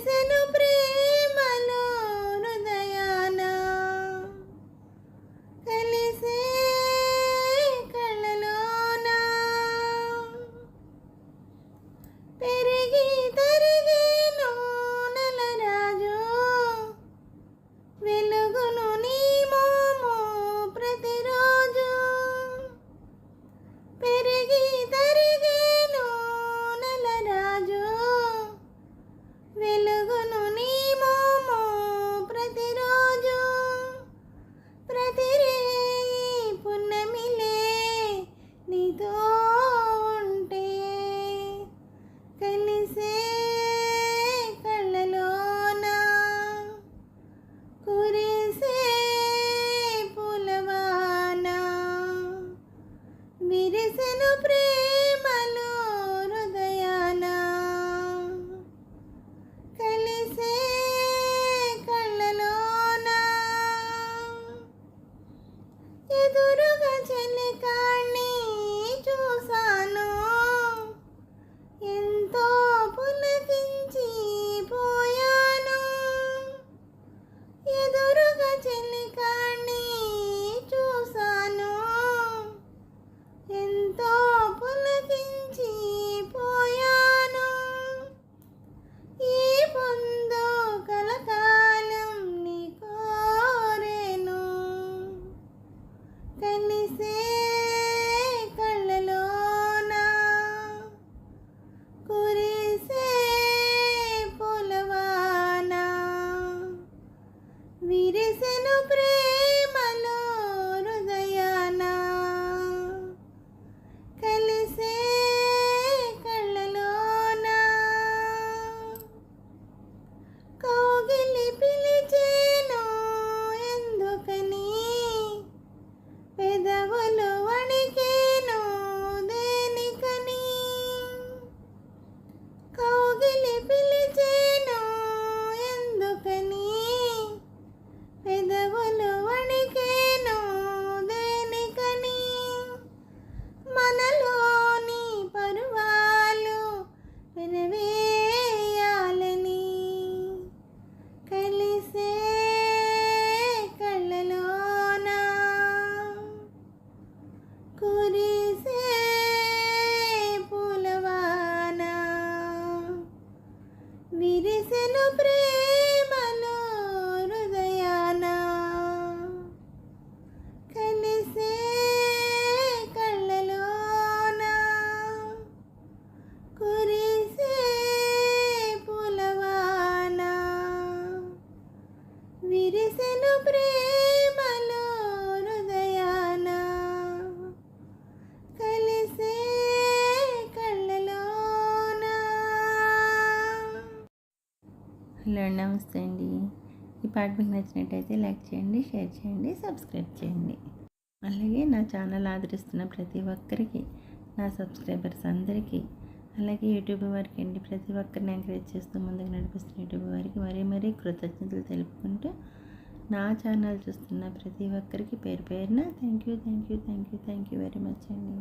విరిసెను ప్రేమలో హృదయాన కలిసే కళ్ళలోన పెరిగి తరిగేను నెలరాజు వెలుగును నీ మోము ప్రతిరోజు పెరిగి తరిగేను నెలరాజు వెలుగును నీ మోము ప్రతిరోజు ప్రతిరేయి పున్నమిలే నీతో ఉంటే కలిసే కళ్ళలోన కురిసే పూలవాన విరిసెను ప్రేమలో హృదయాన కలిసే కళ్ళలోన ఎదురుగా చెలికాణ్ణి చూశాను ఎంతో పులకించి పోయాను ఎదురుగా చెలికాణ్ణి చూశాను ఎంతో పులకించి పోయాను ఈ పొందు కలకాలం నీ కోరేను కలిసే కళ్ళలోన కురిసే పూలవాన విరిసెను ప్రేమలో హృదయాన కలిసే కళ్ళలోన కౌగిలి పిలిచేను ఎందుకని పెదవులు వణికేను దేనికని కౌగిలి పిలిచేను ఎందుకని పెదవులు వణికేను దేనికని మనలోని పరువాలు వినవేయాలని కలిసే కళ్ళలోన కురిసే పూలవాన విరిసెను ప్రేమలో హృదయాన కలిసే కళ్ళలోన కురిసే పూలవాన విరిసెను ప్రేమలో హృదయాన కలిసే కళ్ళలోన. హలో నమస్తే అండి. ఈ పాట మీకు నచ్చినట్టయితే లైక్ చేయండి, షేర్ చేయండి, సబ్స్క్రైబ్ చేయండి. అలాగే నా ఛానల్ ఆదరిస్తున్న ప్రతి ఒక్కరికి, నా సబ్స్క్రైబర్స్ అందరికీ, అలాగే యూట్యూబ్ వారికి అండి ప్రతి ఒక్కరిని ఎంకరేజ్ చేస్తూ ముందుకు నడిపిస్తున్న యూట్యూబ్ వారికి మరీ కృతజ్ఞతలు తెలుపుకుంటూ నా ఛానల్ చూస్తున్న ప్రతి ఒక్కరికి పేరు పేరున థ్యాంక్ యూ వెరీ మచ్ అండి.